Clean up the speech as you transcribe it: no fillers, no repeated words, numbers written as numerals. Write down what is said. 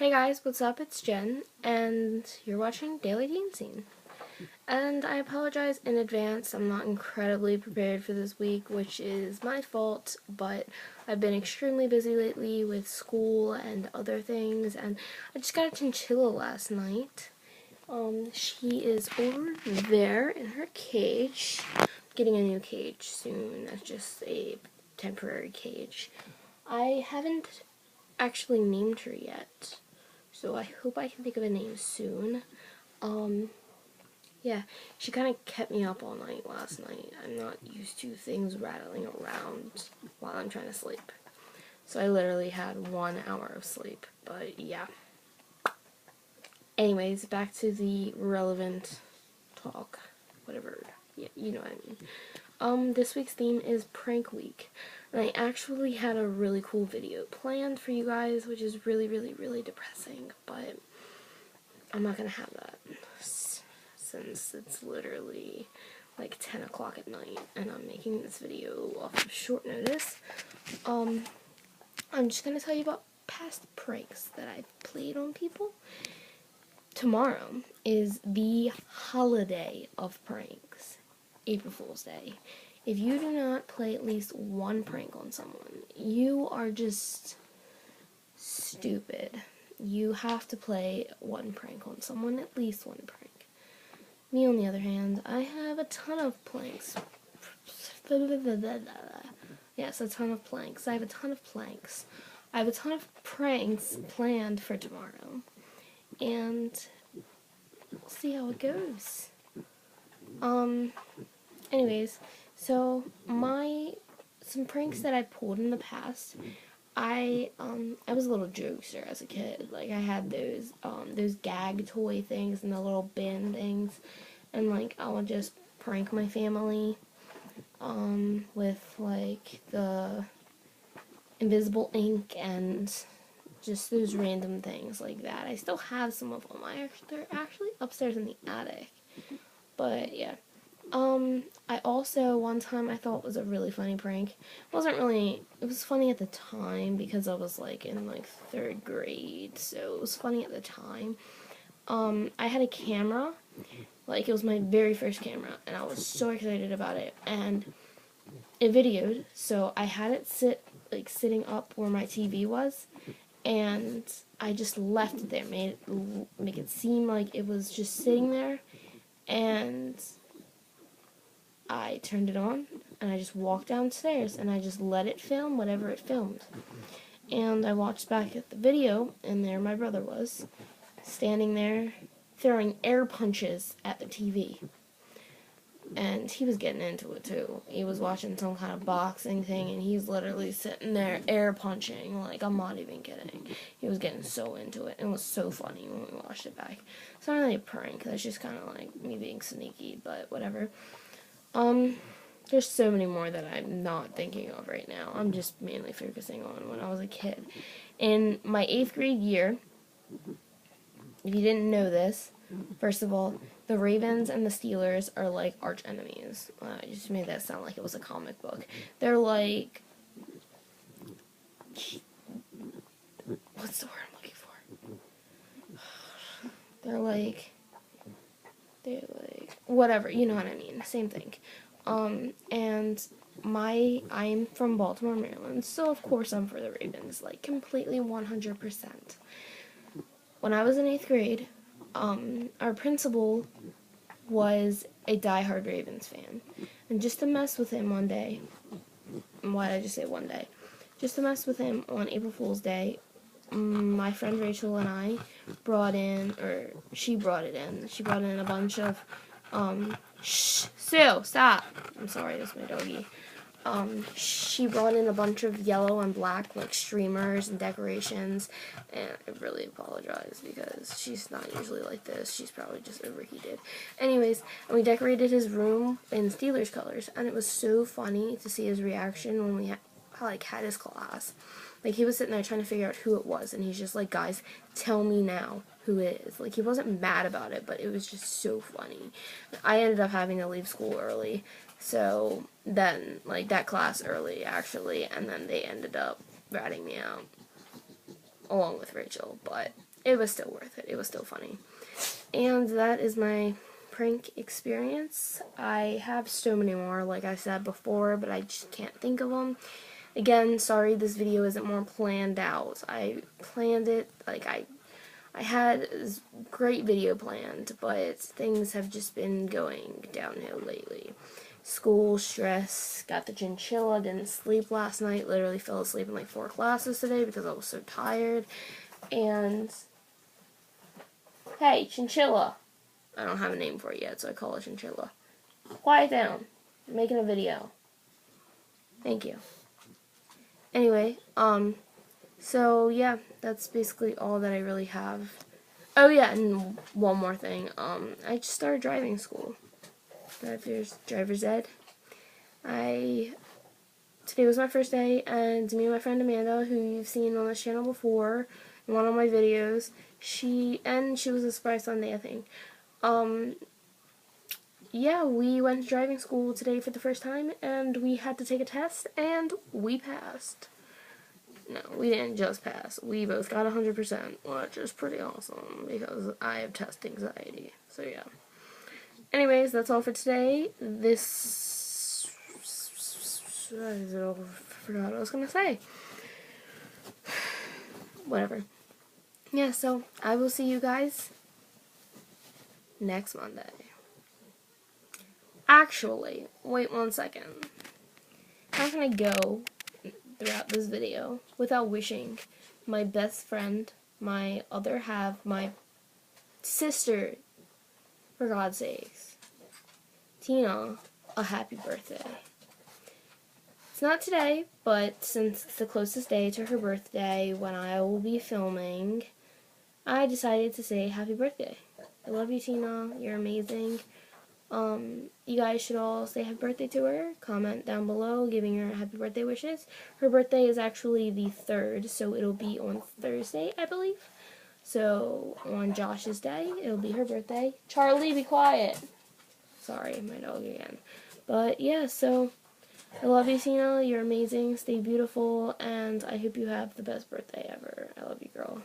Hey guys, what's up? It's Jen, and you're watching Daily Teen Scene. And I apologize in advance, I'm not incredibly prepared for this week, which is my fault, but I've been extremely busy lately with school and other things, and I just got a chinchilla last night. She is over there in her cage. Getting a new cage soon. That's just a temporary cage. I haven't actually named her yet, so I hope I can think of a name soon. Yeah, she kind of kept me up all night last night. I'm not used to things rattling around while I'm trying to sleep. So I literally had 1 hour of sleep, but yeah. Anyways, back to the relevant talk, whatever, yeah, you know what I mean. This week's theme is Prank Week, and I actually had a really cool video planned for you guys, which is really, really, really depressing, but I'm not gonna have that, since it's literally like 10 o'clock at night, and I'm making this video off of short notice. I'm just gonna tell you about past pranks that I've played on people. Tomorrow is the holiday of pranks, April Fool's Day. If you do not play at least one prank on someone, you are just stupid. You have to play one prank on someone, at least one prank. Me, on the other hand, I have a ton of pranks. Yes, a ton of planks. I have a ton of planks. I have a ton of pranks planned for tomorrow. And we'll see how it goes. Anyways, so some pranks that I pulled in the past, I was a little jokester as a kid. Like, I had those gag toy things and the little bin things, and like I would just prank my family with like the invisible ink and just those random things like that. I still have some of them. They're actually upstairs in the attic. But yeah. I also, one time I thought was a really funny prank. It was funny at the time because I was like in like 3rd grade, so it was funny at the time. I had a camera, like it was my very first camera, and I was so excited about it, and it videoed, so I had it sitting up where my TV was, and I just left it there, make it seem like it was just sitting there, and I turned it on, and I just walked downstairs, and I just let it film whatever it filmed. And I watched back at the video, and there my brother was, standing there, throwing air punches at the TV. And he was getting into it, too. He was watching some kind of boxing thing, and he's literally sitting there air punching, like, I'm not even kidding. He was getting so into it, and it was so funny when we watched it back. It's not really a prank, that's just kind of like me being sneaky, but whatever. There's so many more that I'm not thinking of right now. I'm just mainly focusing on when I was a kid. In my 8th grade year, if you didn't know this, first of all, the Ravens and the Steelers are like arch enemies. I just made that sound like it was a comic book. They're like, what's the word I'm looking for? They're like, whatever, you know what I mean, same thing. And I'm from Baltimore, Maryland, so of course I'm for the Ravens, like completely 100%. When I was in 8th grade, our principal was a diehard Ravens fan, and just to mess with him one day, why did I just say one day? Just to mess with him on April Fool's Day, my friend Rachel and I she brought in a bunch of, Sue, stop! I'm sorry, that's my doggy. She brought in a bunch of yellow and black, like, streamers and decorations, and I really apologize because she's not usually like this. She's probably just overheated. Anyways, and we decorated his room in Steelers colors, and it was so funny to see his reaction when we had his class. Like, he was sitting there trying to figure out who it was, and he's just like, guys, tell me now who it is. Like, he wasn't mad about it, but it was just so funny. I ended up having to leave school early, so then, like, that class early, actually, and then they ended up ratting me out, along with Rachel, but it was still worth it. It was still funny. And that is my prank experience. I have so many more, like I said before, but I just can't think of them. Again, sorry this video isn't more planned out. I planned it, like I had a great video planned, but things have just been going downhill lately. School, stress, got the chinchilla, didn't sleep last night, literally fell asleep in like 4 classes today because I was so tired. And, hey, chinchilla. I don't have a name for it yet, so I call it chinchilla. Quiet down. I'm making a video. Thank you. Anyway, so yeah, that's basically all that I really have. Oh yeah, and one more thing. I just started driving school. Driver's ed. Today was my first day, and me and my friend Amanda, who you've seen on this channel before, in one of my videos, she was a surprise Sunday, I think. Yeah, we went to driving school today for the first time, and we had to take a test, and we passed. No, we didn't just pass. We both got 100%, which is pretty awesome, because I have test anxiety. So, yeah. Anyways, that's all for today. I forgot what I was going to say. Whatever. Yeah, so I will see you guys next Monday. Actually, wait 1 second. How can I go throughout this video without wishing my best friend, my other half, my sister, for God's sakes, Tina, a happy birthday? It's not today, but since it's the closest day to her birthday when I will be filming, I decided to say happy birthday. I love you, Tina. You're amazing. You guys should all say happy birthday to her. Comment down below giving her happy birthday wishes. Her birthday is actually the 3rd, so it'll be on Thursday, I believe. So, on Josh's day, it'll be her birthday. Charlie, be quiet. Sorry, my dog again. But, yeah, so, I love you, Tina. You're amazing. Stay beautiful, and I hope you have the best birthday ever. I love you, girl.